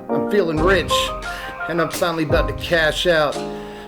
I'm feeling rich, and I'm finally about to cash out.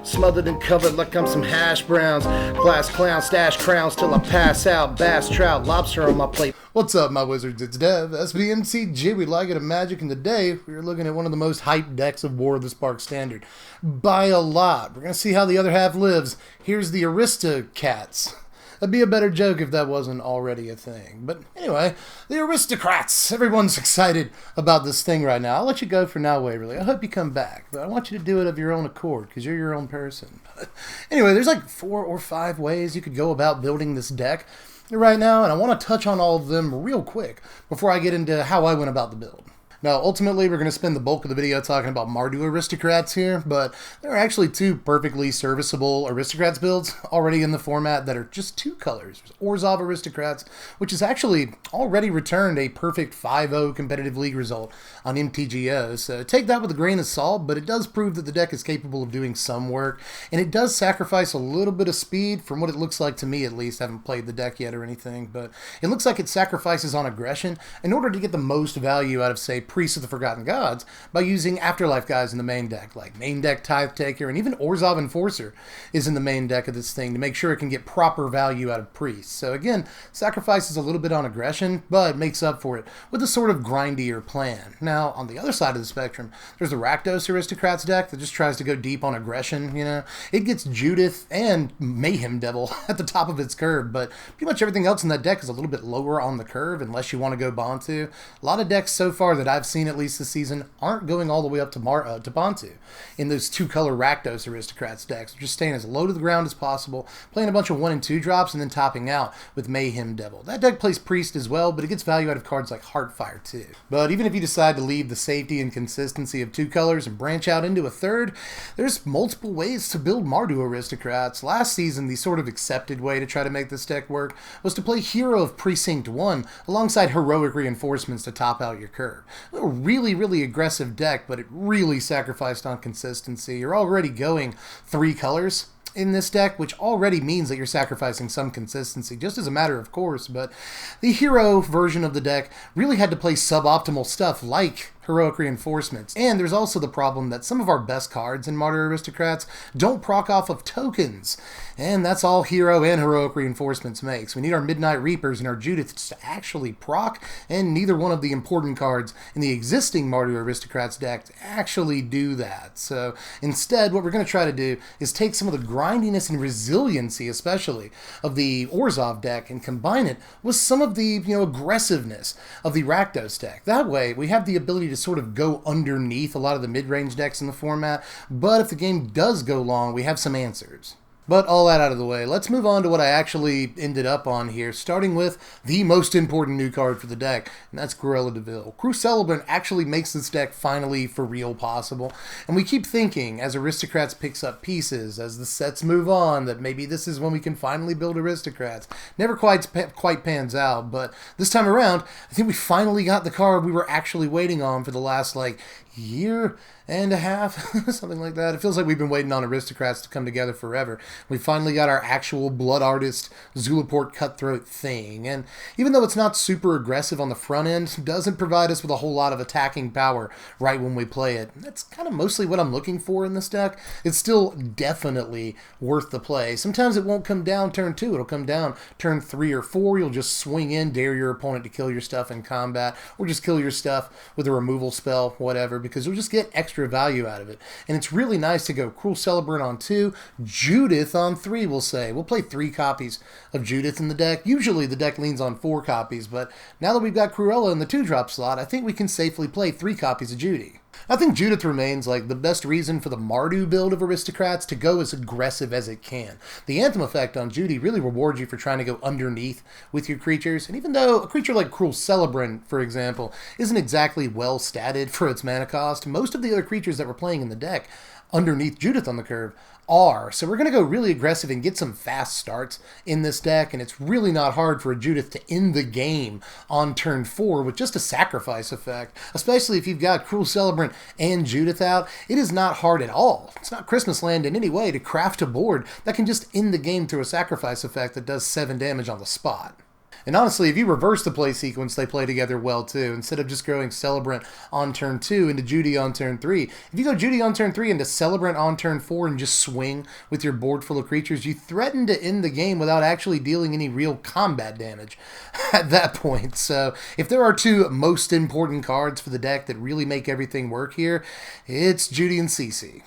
Smothered and covered like I'm some hash browns. Glass clown, stash crowns till I pass out. Bass, trout, lobster on my plate. What's up, my wizards? It's Dev, Mtg. We like it at Magic, and today we're looking at one of the most hyped decks of War of the Spark Standard. By a lot. We're going to see how the other half lives. Here's the Aristocrats. That'd be a better joke if that wasn't already a thing. But anyway, the Aristocrats. Everyone's excited about this thing right now. I'll let you go for now, Waverly. I hope you come back. But I want you to do it of your own accord, because you're your own person. But anyway, there's like 4 or 5 ways you could go about building this deck right now, and I want to touch on all of them real quick before I get into how I went about the build. Now, ultimately, we're going to spend the bulk of the video talking about Mardu Aristocrats here, but there are actually 2 perfectly serviceable Aristocrats builds already in the format that are just 2 colors. Orzhov Aristocrats, which has actually already returned a perfect 5-0 competitive league result on MTGO, so take that with a grain of salt, but it does prove that the deck is capable of doing some work, and it does sacrifice a little bit of speed, from what it looks like to me at least. I haven't played the deck yet or anything, but it looks like it sacrifices on aggression in order to get the most value out of, say, Priests of the Forgotten Gods by using Afterlife guys in the main deck, like main deck Tithe Taker, and even Orzhov Enforcer is in the main deck of this thing to make sure it can get proper value out of Priests. So again, sacrifices a little bit on aggression, but makes up for it with a sort of grindier plan. Now, on the other side of the spectrum, there's the Rakdos Aristocrats deck that just tries to go deep on aggression, you know. It gets Judith and Mayhem Devil at the top of its curve, but pretty much everything else in that deck is a little bit lower on the curve unless you want to go Bantu. A lot of decks so far that I've seen at least this season aren't going all the way up to Bantu in those 2-color Rakdos Aristocrats decks, just staying as low to the ground as possible, playing a bunch of 1 and 2 drops, and then topping out with Mayhem Devil. That deck plays Priest as well, but it gets value out of cards like Heartfire too. But even if you decide to leave the safety and consistency of 2 colors and branch out into a third, there's multiple ways to build Mardu Aristocrats. Last season, the sort of accepted way to try to make this deck work was to play Hero of Precinct 1 alongside Heroic Reinforcements to top out your curve. A really aggressive deck, but it really sacrificed on consistency. You're already going 3 colors in this deck, which already means that you're sacrificing some consistency, just as a matter of course, but the hero version of the deck really had to play suboptimal stuff like Heroic Reinforcements. And there's also the problem that some of our best cards in Mardu Aristocrats don't proc off of tokens. And that's all Hero and Heroic Reinforcements makes. We need our Midnight Reapers and our Judiths to actually proc, and neither one of the important cards in the existing Mardu Aristocrats deck to actually do that. So instead, what we're going to try to do is take some of the grindiness and resiliency, especially, of the Orzhov deck and combine it with some of the, aggressiveness of the Rakdos deck. That way, we have the ability to sort of go underneath a lot of the mid-range decks in the format, but if the game does go long, we have some answers. But all that out of the way, let's move on to what I actually ended up on here, starting with the most important new card for the deck, and that's Cruella de Vil. Crew Celebrant actually makes this deck finally for real possible, and we keep thinking, as Aristocrats picks up pieces, as the sets move on, that maybe this is when we can finally build Aristocrats. Never quite pans out, but this time around, I think we finally got the card we were actually waiting on for the last, year and a half, something like that. It feels like we've been waiting on Aristocrats to come together forever. We finally got our actual Blood Artist Zulaport Cutthroat thing, and even though it's not super aggressive on the front end, it doesn't provide us with a whole lot of attacking power right when we play it. That's kind of mostly what I'm looking for in this deck. It's still definitely worth the play. Sometimes it won't come down turn 2, it'll come down turn 3 or 4. You'll just swing in, dare your opponent to kill your stuff in combat, or just kill your stuff with a removal spell, whatever, because you'll just get extra value out of it. And it's really nice to go Cruel Celebrant on 2, Judith on 3, we'll say. We'll play 3 copies of Judith in the deck. Usually the deck leans on 4 copies, but now that we've got Cruella in the 2-drop slot, I think we can safely play 3 copies of Judy. I think Judith remains the best reason for the Mardu build of Aristocrats to go as aggressive as it can. The Anthem effect on Judy really rewards you for trying to go underneath with your creatures, and even though a creature like Cruel Celebrant, for example, isn't exactly well statted for its mana cost, most of the other creatures that we're playing in the deck underneath Judith on the curve are. So we're going to go really aggressive and get some fast starts in this deck, and it's really not hard for a Judith to end the game on turn 4 with just a sacrifice effect, especially if you've got Cruel Celebrant and Judith out. It is not hard at all. It's not Christmas Land in any way to craft a board that can just end the game through a sacrifice effect that does 7 damage on the spot. And honestly, if you reverse the play sequence, they play together well too. Instead of just going Celebrant on turn 2 into Judy on turn 3. If you go Judy on turn 3 into Celebrant on turn 4 and just swing with your board full of creatures, you threaten to end the game without actually dealing any real combat damage at that point. So if there are two most important cards for the deck that really make everything work here, it's Judy and Cece.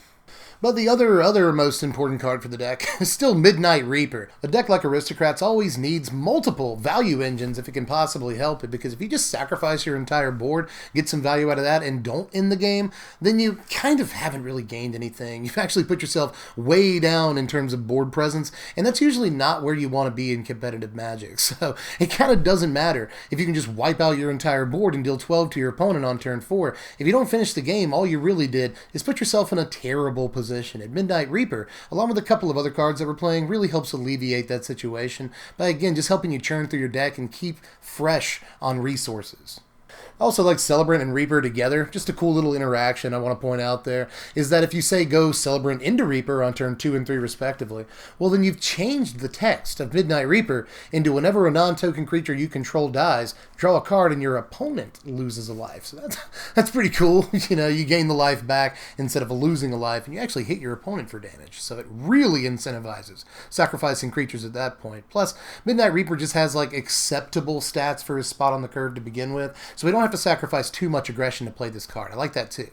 But the other most important card for the deck is still Midnight Reaper. A deck like Aristocrats always needs multiple value engines if it can possibly help it, because if you just sacrifice your entire board, get some value out of that, and don't end the game, then you kind of haven't really gained anything. You've actually put yourself way down in terms of board presence, and that's usually not where you want to be in competitive Magic. So it kind of doesn't matter if you can just wipe out your entire board and deal 12 to your opponent on turn 4. If you don't finish the game, all you really did is put yourself in a terrible position. And Midnight Reaper, along with a couple of other cards that we're playing, really helps alleviate that situation by, again, just helping you churn through your deck and keep fresh on resources. I also like Celebrant and Reaper together. Just a cool little interaction I want to point out there is that if you say go Celebrant into Reaper on turn 2 and 3 respectively, well then you've changed the text of Midnight Reaper into whenever a non-token creature you control dies, draw a card and your opponent loses a life. So that's pretty cool. You know, you gain the life back instead of losing a life, and you actually hit your opponent for damage. So it really incentivizes sacrificing creatures at that point. Plus, Midnight Reaper just has like acceptable stats for his spot on the curve to begin with, so we don't have to sacrifice too much aggression to play this card. I like that too.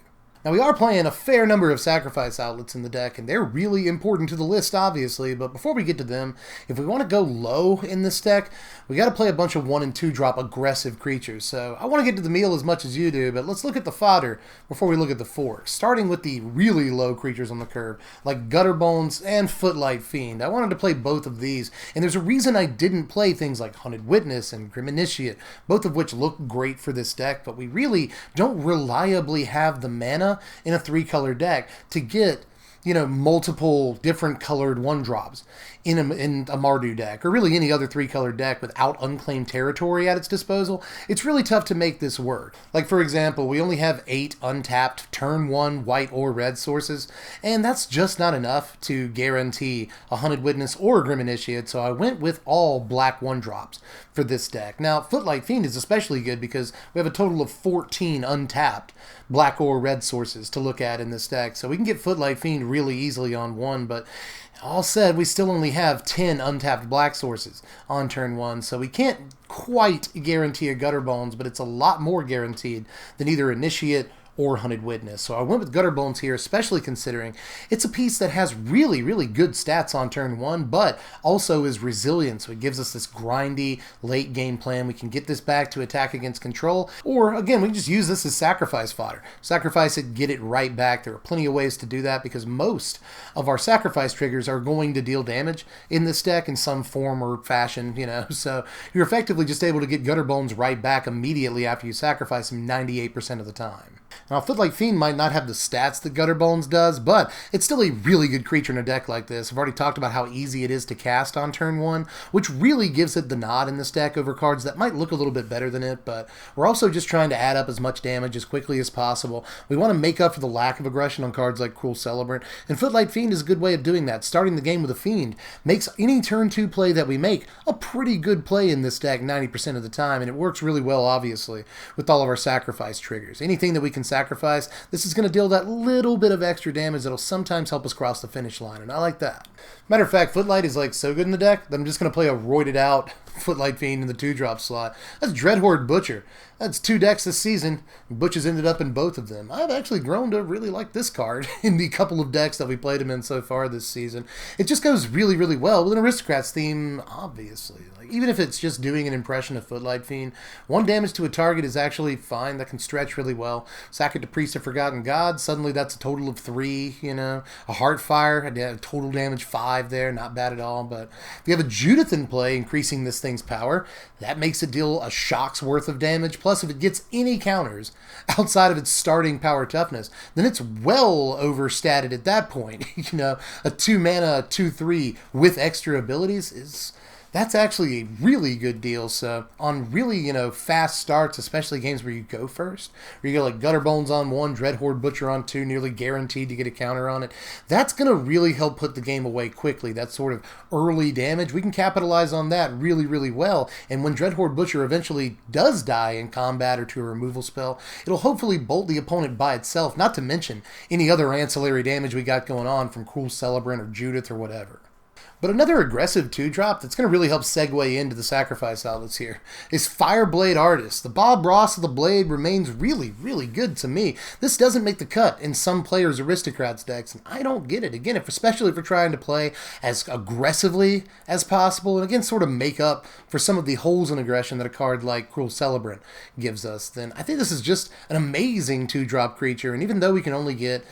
Now, we are playing a fair number of sacrifice outlets in the deck, and they're really important to the list, obviously, but before we get to them, if we want to go low in this deck, we got to play a bunch of 1 and 2 drop aggressive creatures. So I want to get to the meal as much as you do, but let's look at the fodder before we look at the forks, starting with the really low creatures on the curve, like Gutterbones and Footlight Fiend. I wanted to play both of these, and there's a reason I didn't play things like Hunted Witness and Grim Initiate, both of which look great for this deck, but we really don't reliably have the mana in a 3-color deck to get, you know, multiple different colored 1-drops in a Mardu deck, or really any other 3-color deck without unclaimed territory at its disposal. It's really tough to make this work. Like, for example, we only have 8 untapped turn 1 white or red sources, and that's just not enough to guarantee a Hunted Witness or a Grim Initiate, so I went with all black 1-drops for this deck. Now, Footlight Fiend is especially good because we have a total of 14 untapped black or red sources to look at in this deck, so we can get Footlight Fiend really easily on 1, but all said, we still only have 10 untapped black sources on turn 1, so we can't quite guarantee a Gutterbones, but it's a lot more guaranteed than either Initiate or Hunted Witness. So I went with Gutterbones here, especially considering it's a piece that has really, really good stats on turn 1, but also is resilient. So it gives us this grindy late game plan. We can get this back to attack against control, or again, we can just use this as sacrifice fodder. Sacrifice it, get it right back. There are plenty of ways to do that because most of our sacrifice triggers are going to deal damage in this deck in some form or fashion, you know. So you're effectively just able to get Gutterbones right back immediately after you sacrifice him 98% of the time. Now, Footlight Fiend might not have the stats that Gutterbones does, but it's still a really good creature in a deck like this. I've already talked about how easy it is to cast on turn 1, which really gives it the nod in this deck over cards that might look a little bit better than it, but we're also just trying to add up as much damage as quickly as possible. We want to make up for the lack of aggression on cards like Cruel Celebrant, and Footlight Fiend is a good way of doing that. Starting the game with a Fiend makes any turn 2 play that we make a pretty good play in this deck 90% of the time, and it works really well, obviously, with all of our sacrifice triggers. Anything that we can sacrifice, this is going to deal that little bit of extra damage that'll sometimes help us cross the finish line, and I like that. Matter of fact, Footlight is like so good in the deck that I'm just going to play a roided out Footlight Fiend in the 2-drop slot. That's Dreadhorde Butcher. That's 2 decks this season. Butch has ended up in both of them. I've actually grown to really like this card in the couple of decks that we played him in so far this season. It just goes really, really well with an Aristocrats theme, obviously. Like, even if it's just doing an impression of Footlight Fiend, 1 damage to a target is actually fine. That can stretch really well. Sack it to Priest of Forgotten God. Suddenly that's a total of 3, you know. A Heartfire, total damage 5 there. Not bad at all. But if you have a Judith in play, increasing this thing's power, that makes it deal a shock's worth of damage. Plus, if it gets any counters outside of its starting power toughness, then it's well overstated at that point. You know, a 2-mana, 2/3 with extra abilities is That's actually a really good deal. So on really, fast starts, especially games where you go first, where you go like Gutter Bones on 1, Dreadhorde Butcher on 2, nearly guaranteed to get a counter on it, that's going to really help put the game away quickly. That sort of early damage, we can capitalize on that really, really well. And when Dreadhorde Butcher eventually does die in combat or to a removal spell, it'll hopefully bolt the opponent by itself, not to mention any other ancillary damage we got going on from Cruel Celebrant or Judith or whatever. But another aggressive 2-drop that's going to really help segue into the sacrifice outlets here is Fireblade Artist. The Bob Ross of the Blade remains really, really good to me. This doesn't make the cut in some players' Aristocrats decks, and I don't get it. Again, especially if we're trying to play as aggressively as possible, and again, sort of make up for some of the holes in aggression that a card like Cruel Celebrant gives us, then I think this is just an amazing 2-drop creature, and even though we can only get,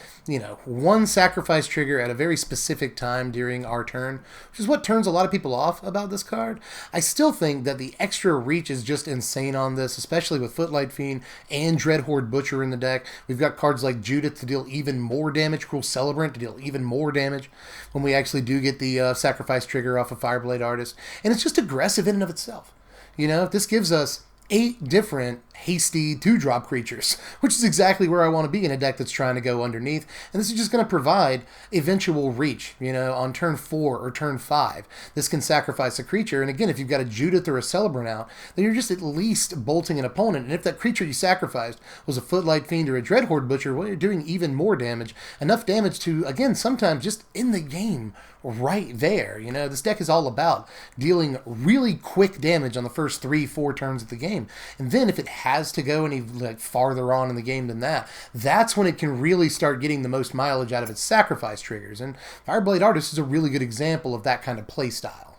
one sacrifice trigger at a very specific time during our turn, which is what turns a lot of people off about this card, I still think that the extra reach is just insane on this, especially with Footlight Fiend and Dreadhorde Butcher in the deck. We've got cards like Judith to deal even more damage, Cruel Celebrant to deal even more damage when we actually do get the sacrifice trigger off of Fireblade Artist, and it's just aggressive in and of itself. This gives us 8 different hasty 2-drop creatures, which is exactly where I want to be in a deck that's trying to go underneath. And this is just going to provide eventual reach, on turn 4 or turn 5. This can sacrifice a creature, and again, if you've got a Judith or a Celebrant out, then you're just at least bolting an opponent. And if that creature you sacrificed was a Footlight Fiend or a Dreadhorde Butcher, well, you're doing even more damage. Enough damage to, again, sometimes just in the game right there. This deck is all about dealing really quick damage on the first 3-4 turns of the game. And then if it has to go any farther on in the game than that, that's when it can really start getting the most mileage out of its sacrifice triggers. And Fireblade Artist is a really good example of that kind of play style.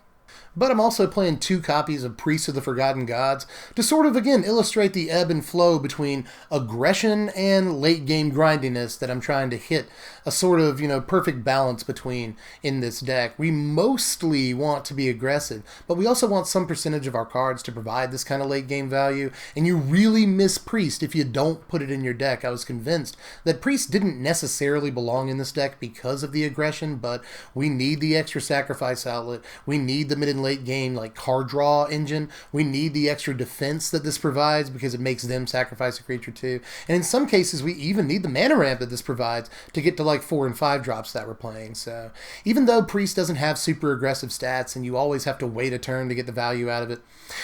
But I'm also playing 2 copies of Priests of the Forgotten Gods to sort of, again, illustrate the ebb and flow between aggression and late-game grindiness that I'm trying to hit a sort of, perfect balance between in this deck. We mostly want to be aggressive, but we also want some percentage of our cards to provide this kind of late-game value, and you really miss Priest if you don't put it in your deck. I was convinced that Priest didn't necessarily belong in this deck because of the aggression, but we need the extra sacrifice outlet, we need the mid and late game card draw engine, we need the extra defense that this provides because it makes them sacrifice a creature too, and in some cases we even need the mana ramp that this provides to get to 4 and 5 drops that we're playing. So even though Priest doesn't have super aggressive stats and you always have to wait a turn to get the value out of it,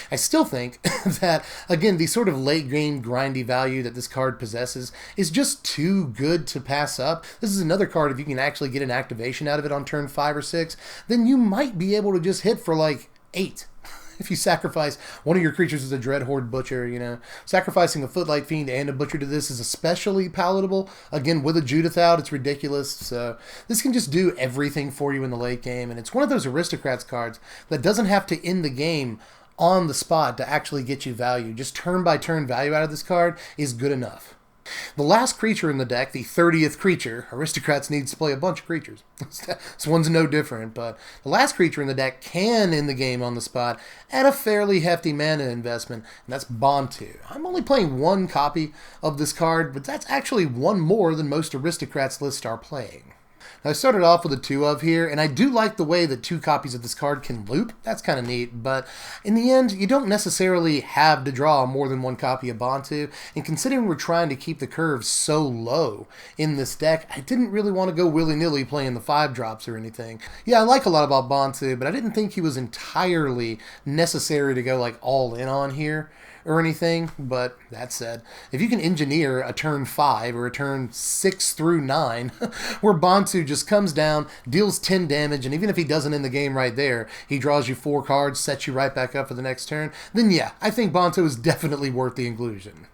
I still think that, again, the sort of late game grindy value that this card possesses is just too good to pass up. This is another card, if you can actually get an activation out of it on turn 5 or 6, then you might be able to just hit for 8. If you sacrifice one of your creatures as a Dreadhorde Butcher, sacrificing a Footlight Fiend and a Butcher to this is especially palatable. Again, with a Judith out, it's ridiculous. So this can just do everything for you in the late game, and it's one of those Aristocrats cards that doesn't have to end the game on the spot to actually get you value. Just turn-by-turn value out of this card is good enough. The last creature in the deck, the 30th creature, Aristocrats needs to play a bunch of creatures. This one's no different, but the last creature in the deck can end the game on the spot at a fairly hefty mana investment, and that's Bantu. I'm only playing 1 copy of this card, but that's actually 1 more than most Aristocrats lists are playing. Now, I started off with a 2 of here, and I do like the way that 2 copies of this card can loop. That's kind of neat, but in the end, you don't necessarily have to draw more than 1 copy of Bantu, and considering we're trying to keep the curve so low in this deck, I didn't really want to go willy-nilly playing the 5 drops or anything. Yeah, I like a lot about Bantu, but I didn't think he was entirely necessary to go all in on here or anything. But that said, if you can engineer a turn 5 or a turn 6 through 9 where Bantu just comes down, deals 10 damage, and even if he doesn't end the game right there, he draws you 4 cards, sets you right back up for the next turn, then yeah, I think Bantu is definitely worth the inclusion.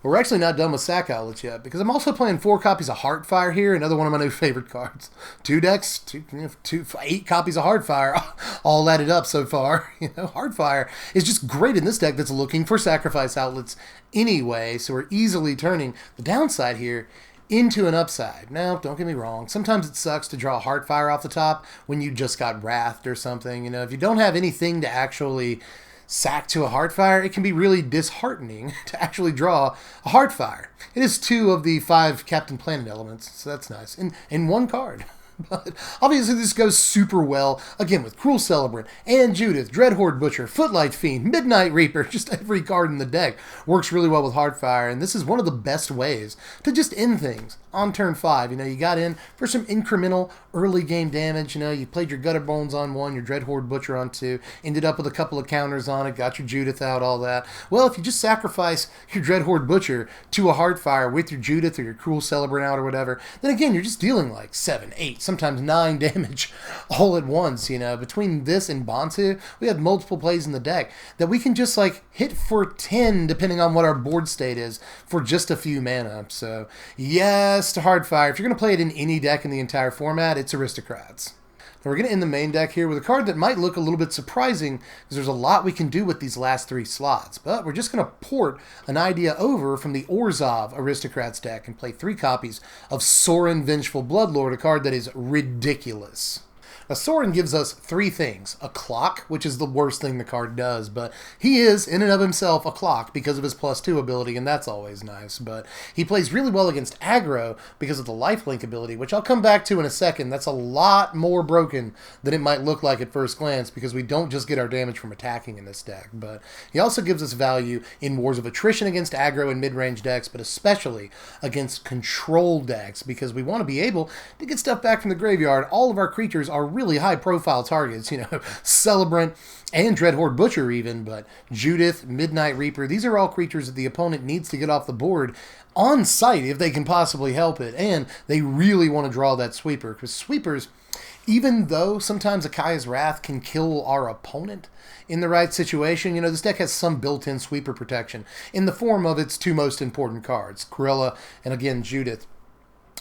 But we're actually not done with sack outlets yet, because I'm also playing 4 copies of Heartfire here, another one of my new favorite cards. 2 decks, 8 copies of Heartfire, all added up so far. Heartfire is just great in this deck that's looking for sacrifice outlets anyway, so we're easily turning the downside here into an upside. Now, don't get me wrong, sometimes it sucks to draw Heartfire off the top when you just got Wrathed or something. If you don't have anything to actually sack to a Heartfire, it can be really disheartening to actually draw a Heartfire. It is 2 of the 5 Captain Planet elements, so that's nice, in 1 card. But obviously this goes super well, again, with Cruel Celebrant, and Judith, Dreadhorde Butcher, Footlight Fiend, Midnight Reaper, just every card in the deck works really well with Hardfire, and this is one of the best ways to just end things on turn 5. You got in for some incremental early game damage. You played your Gutter Bones on 1, your Dreadhorde Butcher on 2, ended up with a couple of counters on it, got your Judith out, all that. Well, if you just sacrifice your Dreadhorde Butcher to a Hardfire with your Judith or your Cruel Celebrant out or whatever, then again, you're just dealing like 7, 8, sometimes 9 damage all at once. Between this and Bantu, we have multiple plays in the deck that we can just like hit for 10 depending on what our board state is for just a few mana. So yes to Hardfire. If you're going to play it in any deck in the entire format, it's Aristocrats. Now we're going to end the main deck here with a card that might look a little bit surprising because there's a lot we can do with these last 3 slots. But we're just going to port an idea over from the Orzhov Aristocrats deck and play 3 copies of Sorin Vengeful Bloodlord, a card that is ridiculous. Now, Sorin gives us 3 things. A clock, which is the worst thing the card does, but he is, in and of himself, a clock because of his +2 ability, and that's always nice. But he plays really well against aggro because of the lifelink ability, which I'll come back to in a second. That's a lot more broken than it might look like at first glance because we don't just get our damage from attacking in this deck. But he also gives us value in Wars of Attrition against aggro and mid-range decks, but especially against control decks because we want to be able to get stuff back from the graveyard. All of our creatures are really high-profile targets, Celebrant and Dreadhorde Butcher even, but Judith, Midnight Reaper, these are all creatures that the opponent needs to get off the board on sight if they can possibly help it, and they really want to draw that sweeper, because sweepers, even though sometimes Akaya's Wrath can kill our opponent in the right situation, this deck has some built-in sweeper protection in the form of its 2 most important cards, Cruella and, again, Judith,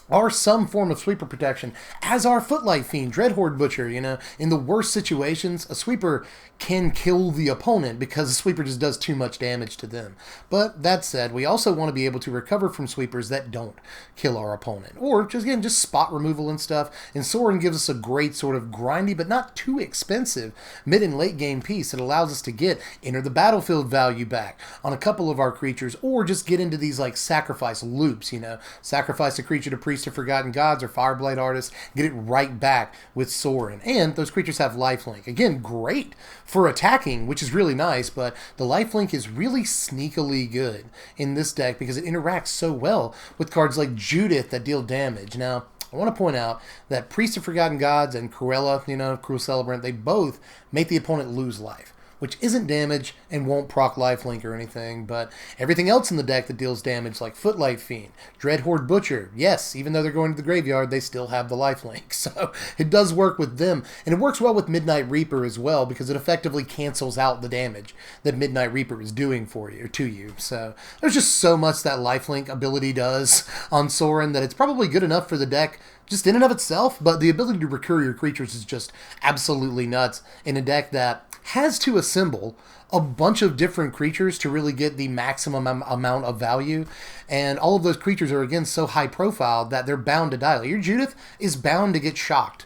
are some form of sweeper protection, as are Footlight Fiend, Dreadhorde Butcher. In the worst situations, a sweeper can kill the opponent because the sweeper just does too much damage to them. But that said, we also want to be able to recover from sweepers that don't kill our opponent, or just spot removal and stuff. And Sorin gives us a great sort of grindy but not too expensive mid and late game piece that allows us to get enter the battlefield value back on a couple of our creatures, or just get into these like sacrifice loops. Sacrifice a creature to Priest of Forgotten Gods or Fireblade Artist, get it right back with Sorin. And those creatures have lifelink. Again, great for attacking, which is really nice, but the lifelink is really sneakily good in this deck because it interacts so well with cards like Judith that deal damage. Now, I want to point out that Priest of Forgotten Gods and Cruella, Cruel Celebrant, they both make the opponent lose life, which isn't damage and won't proc lifelink or anything, but everything else in the deck that deals damage, like Footlight Fiend, Dreadhorde Butcher, yes, even though they're going to the graveyard, they still have the lifelink, so it does work with them, and it works well with Midnight Reaper as well, because it effectively cancels out the damage that Midnight Reaper is doing for you, or to you, so there's just so much that lifelink ability does on Sorin that it's probably good enough for the deck just in and of itself, but the ability to recur your creatures is just absolutely nuts in a deck that has to assemble a bunch of different creatures to really get the maximum amount of value, and all of those creatures are, again, so high profile that they're bound to die. Like, your Judith is bound to get shocked.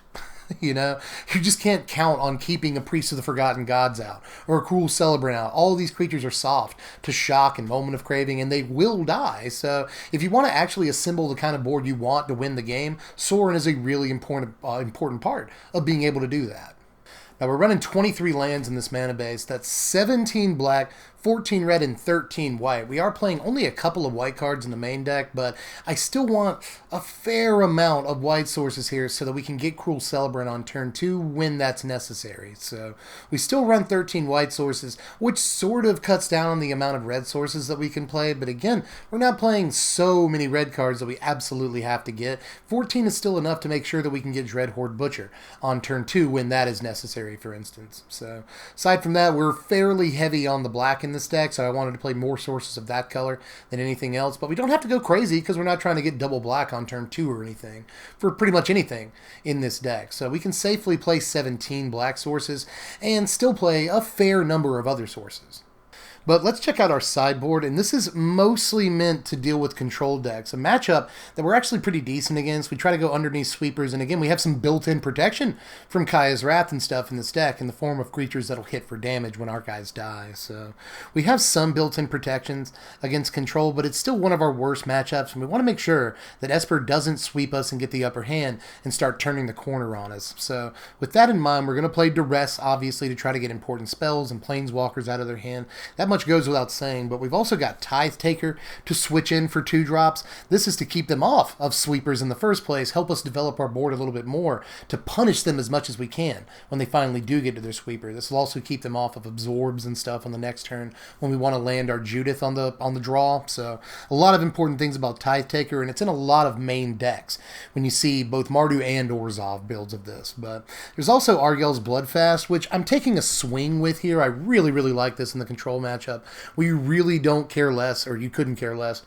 You just can't count on keeping a Priest of the Forgotten Gods out or a Cruel Celebrant out. All of these creatures are soft to shock and Moment of Craving, and they will die. So if you want to actually assemble the kind of board you want to win the game, Sorin is a really important part of being able to do that. Now, we're running 23 lands in this mana base. That's 17 black, 14 red, and 13 white. We are playing only a couple of white cards in the main deck, but I still want a fair amount of white sources here so that we can get Cruel Celebrant on turn 2 when that's necessary. So we still run 13 white sources, which sort of cuts down on the amount of red sources that we can play, but again, we're not playing so many red cards that we absolutely have to get. 14 is still enough to make sure that we can get Dreadhorde Butcher on turn 2 when that is necessary, for instance. So aside from that, we're fairly heavy on the black in this deck, so I wanted to play more sources of that color than anything else, but we don't have to go crazy because we're not trying to get double black on turn 2 or anything for pretty much anything in this deck. So we can safely play 17 black sources and still play a fair number of other sources. But let's check out our sideboard, and this is mostly meant to deal with control decks. A matchup that we're actually pretty decent against. We try to go underneath sweepers, and again, we have some built-in protection from Kaya's Wrath and stuff in this deck in the form of creatures that'll hit for damage when our guys die. So we have some built-in protections against control, but it's still one of our worst matchups, and we want to make sure that Esper doesn't sweep us and get the upper hand and start turning the corner on us. So with that in mind, we're going to play Duress, obviously, to try to get important spells and Planeswalkers out of their hand. That much goes without saying, but we've also got Tithe Taker to switch in for 2-drops. This is to keep them off of sweepers in the first place, help us develop our board a little bit more, to punish them as much as we can when they finally do get to their sweeper. This will also keep them off of absorbs and stuff on the next turn when we want to land our Judith on the draw. So a lot of important things about Tithe Taker, and it's in a lot of main decks when you see both Mardu and Orzhov builds of this. But there's also Argel's Bloodfast, which I'm taking a swing with here. I really like this in the control matchup. We really don't care less, or you couldn't care less,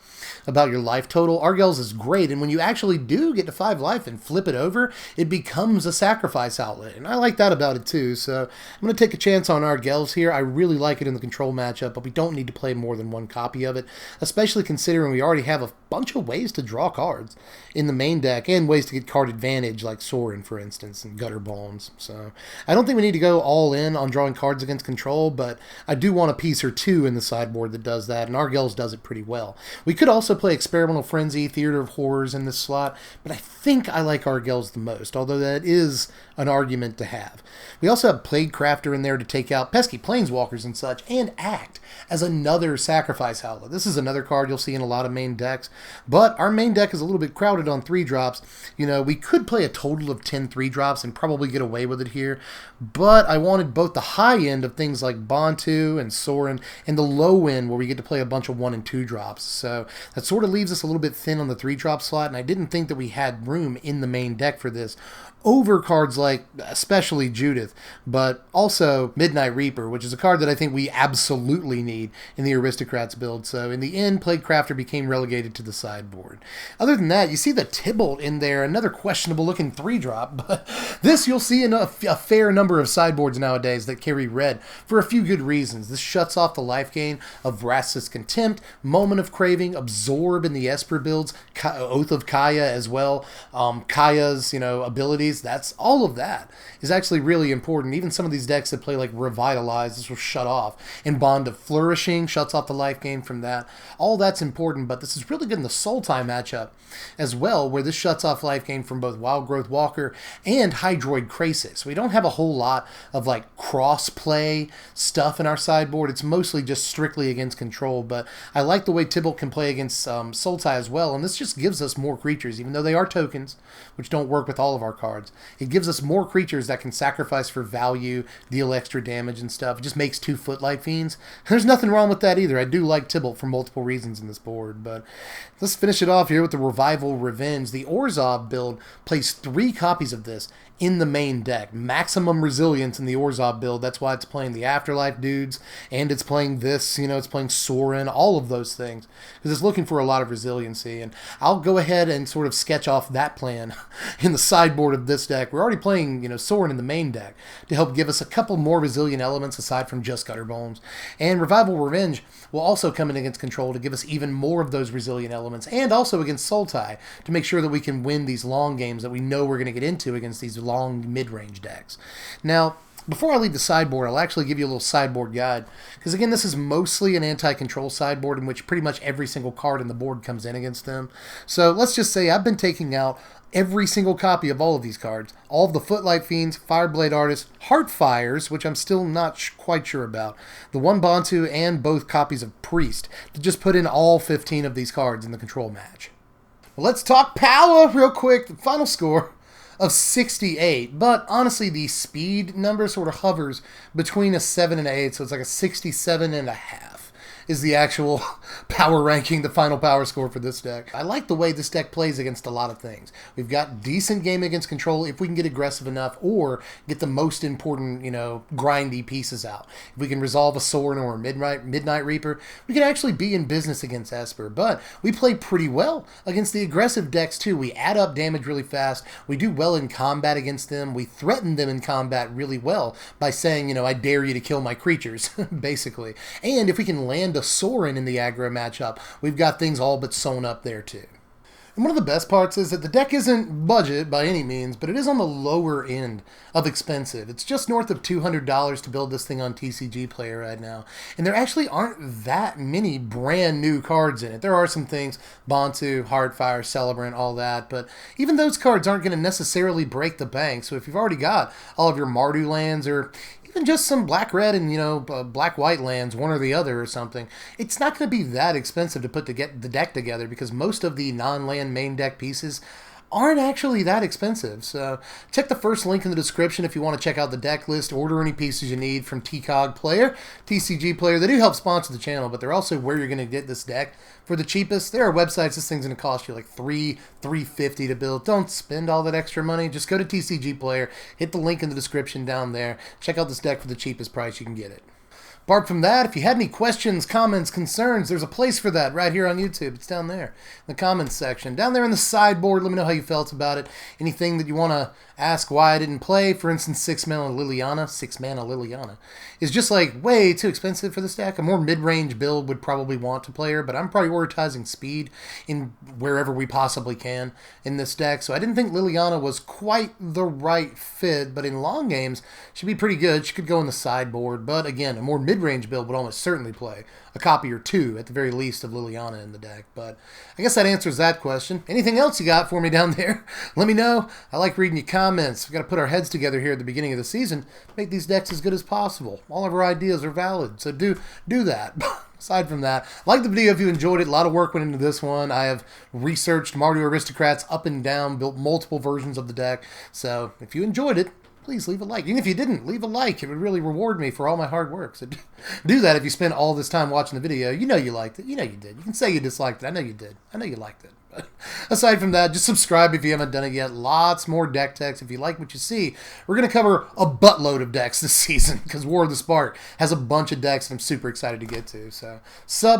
about your life total. Argel's is great, and when you actually do get to 5 life and flip it over, it becomes a sacrifice outlet, and I like that about it too. So I'm going to take a chance on Argel's here. I really like it in the control matchup, but we don't need to play more than one copy of it, especially considering we already have a bunch of ways to draw cards in the main deck, and ways to get card advantage, like Sorin, for instance, and Gutter Bones. So I don't think we need to go all in on drawing cards against control, but I do want a piece or two in the sideboard that does that, and Argel's does it pretty well. We could also play Experimental Frenzy, Theater of Horrors in this slot, but I think I like Argel's the most, although that is an argument to have. We also have Plague Crafter in there to take out pesky Planeswalkers and such, and act as another sacrifice outlet. This is another card you'll see in a lot of main decks, but our main deck is a little bit crowded on 3-drops. You know, we could play a total of 10 3-drops and probably get away with it here, but I wanted both the high end of things like Bantu and Sorin, and the low end where we get to play a bunch of 1 and 2-drops. So that sort of leaves us a little bit thin on the 3-drop slot, and I didn't think that we had room in the main deck for this, over cards like especially Judith, but also Midnight Reaper, which is a card that I think we absolutely need in the Aristocrats build. So in the end, Plague Crafter became relegated to the sideboard. Other than that, you see the Tybalt in there, another questionable looking 3-drop, but this you'll see in a fair number of sideboards nowadays that carry red for a few good reasons. This shuts off the life gain of Vraska's Contempt, Moment of Craving, Absorb in the Esper builds, Oath of Kaya as well, Kaya's, abilities. That's all of that is actually really important. Even some of these decks that play like Revitalize, this will shut off. And Bond of Flourishing shuts off the life gain from that. All that's important, but this is really good in the Sultai matchup as well, where this shuts off life gain from both Wild Growth Walker and Hydroid Krasis. We don't have a whole lot of like cross-play stuff in our sideboard. It's mostly just strictly against control, but I like the way Tybalt can play against Sultai as well, and this just gives us more creatures, even though they are tokens, which don't work with all of our cards. It gives us more creatures that can sacrifice for value, deal extra damage and stuff. It just makes 2 Footlight Fiends. There's nothing wrong with that either. I do like Tybalt for multiple reasons in this board, but let's finish it off here with the Revival Revenge. The Orzhov build plays 3 copies of this in the main deck. Maximum resilience in the Orzhov build. That's why it's playing the Afterlife dudes, and it's playing this, it's playing Sorin, all of those things, because it's looking for a lot of resiliency. And I'll go ahead and sort of sketch off that plan in the sideboard of this deck. We're already playing, Sorin in the main deck to help give us a couple more resilient elements aside from just Gutter Bones. And Revival Revenge will also come in against control to give us even more of those resilient elements, and also against Sultai to make sure that we can win these long games that we know we're going to get into against these long mid-range decks. Now, before I leave the sideboard, I'll actually give you a little sideboard guide, because again, this is mostly an anti-control sideboard in which pretty much every single card in the board comes in against them. So let's just say I've been taking out every single copy of all of these cards, all of the Footlight Fiends, Fireblade Artists, Heartfires, which I'm still not quite sure about, the 1 Bantu, and both copies of Priest, to just put in all 15 of these cards in the control match. Well, let's talk power real quick. The final score of 68, but honestly the speed number sort of hovers between a 7 and an 8, so it's like a 67 and a half. is the actual power ranking, the final power score for this deck. I like the way this deck plays against a lot of things. We've got decent game against control if we can get aggressive enough or get the most important, grindy pieces out. If we can resolve a Sorin or a Midnight Reaper, we can actually be in business against Esper. But we play pretty well against the aggressive decks too. We add up damage really fast. We do well in combat against them. We threaten them in combat really well by saying, I dare you to kill my creatures, basically. And if we can land a Sorin in the aggro matchup, we've got things all but sewn up there too. And one of the best parts is that the deck isn't budget by any means, but it is on the lower end of expensive. It's just north of $200 to build this thing on TCG Player right now. And there actually aren't that many brand new cards in it. There are some things, Bantu, Heartfire, Celebrant, all that, but even those cards aren't going to necessarily break the bank. So if you've already got all of your Mardu lands or even just some black-red and, black-white lands, one or the other or something, it's not going to be that expensive to put the deck together because most of the non-land main deck pieces aren't actually that expensive. So check the first link in the description if you want to check out the deck list, order any pieces you need from TCOG Player, TCG Player. They do help sponsor the channel, but they're also where you're going to get this deck for the cheapest. There are websites this thing's going to cost you like $350 to build. Don't spend all that extra money. Just go to TCG Player, hit the link in the description down there, check out this deck for the cheapest price you can get it. Apart from that, if you had any questions, comments, concerns, there's a place for that right here on YouTube. It's down there in the comments section. Down there in the sideboard, let me know how you felt about it. Anything that you want to ask why I didn't play. For instance, 6-mana Liliana is just like way too expensive for this deck. A more mid-range build would probably want to play her, but I'm prioritizing speed in wherever we possibly can in this deck. So I didn't think Liliana was quite the right fit, but in long games, she'd be pretty good. She could go in the sideboard, but again, a more mid-range build would almost certainly play a copy or two, at the very least, of Liliana in the deck. But I guess that answers that question. Anything else you got for me down there? Let me know. I like reading your comments. We've got to put our heads together here at the beginning of the season, make these decks as good as possible. All of our ideas are valid, so do that. Aside from that, like the video if you enjoyed it. A lot of work went into this one. I have researched Mardu Aristocrats up and down, built multiple versions of the deck. So if you enjoyed it, please leave a like. Even if you didn't, leave a like. It would really reward me for all my hard work. So do that if you spent all this time watching the video. You know you liked it. You know you did. You can say you disliked it. I know you did. I know you liked it. But aside from that, just subscribe if you haven't done it yet. Lots more deck techs. If you like what you see, we're going to cover a buttload of decks this season because War of the Spark has a bunch of decks that I'm super excited to get to. So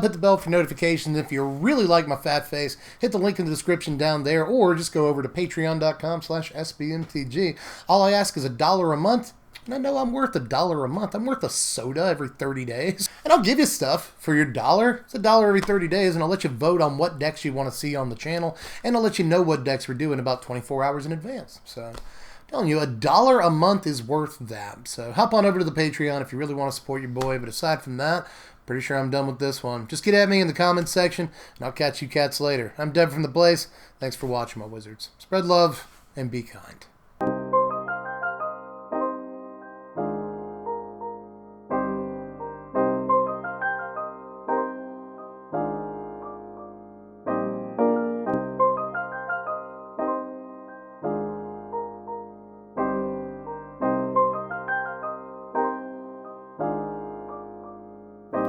hit the bell for notifications. If you really like my fat face, hit the link in the description down there or just go over to patreon.com/SBMTG. All I ask is $1 a month. And I know I'm worth $1 a month. I'm worth a soda every 30 days. And I'll give you stuff for your $1. It's $1 every 30 days, and I'll let you vote on what decks you want to see on the channel, and I'll let you know what decks we're doing about 24 hours in advance. So I'm telling you, $1 a month is worth that. So hop on over to the Patreon if you really want to support your boy. But aside from that, pretty sure I'm done with this one. Just get at me in the comments section, and I'll catch you cats later. I'm Dev from the Blaze. Thanks for watching, my wizards. Spread love, and be kind.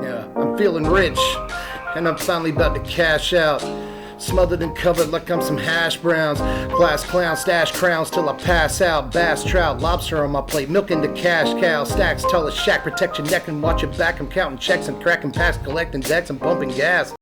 Yeah, I'm feeling rich, and I'm finally about to cash out. Smothered and covered like I'm some hash browns. Glass clown, stash crowns till I pass out. Bass, trout, lobster on my plate, milking the cash cow. Stacks tall as shack, protect your neck and watch your back. I'm counting checks and cracking packs, collecting decks and pumping gas.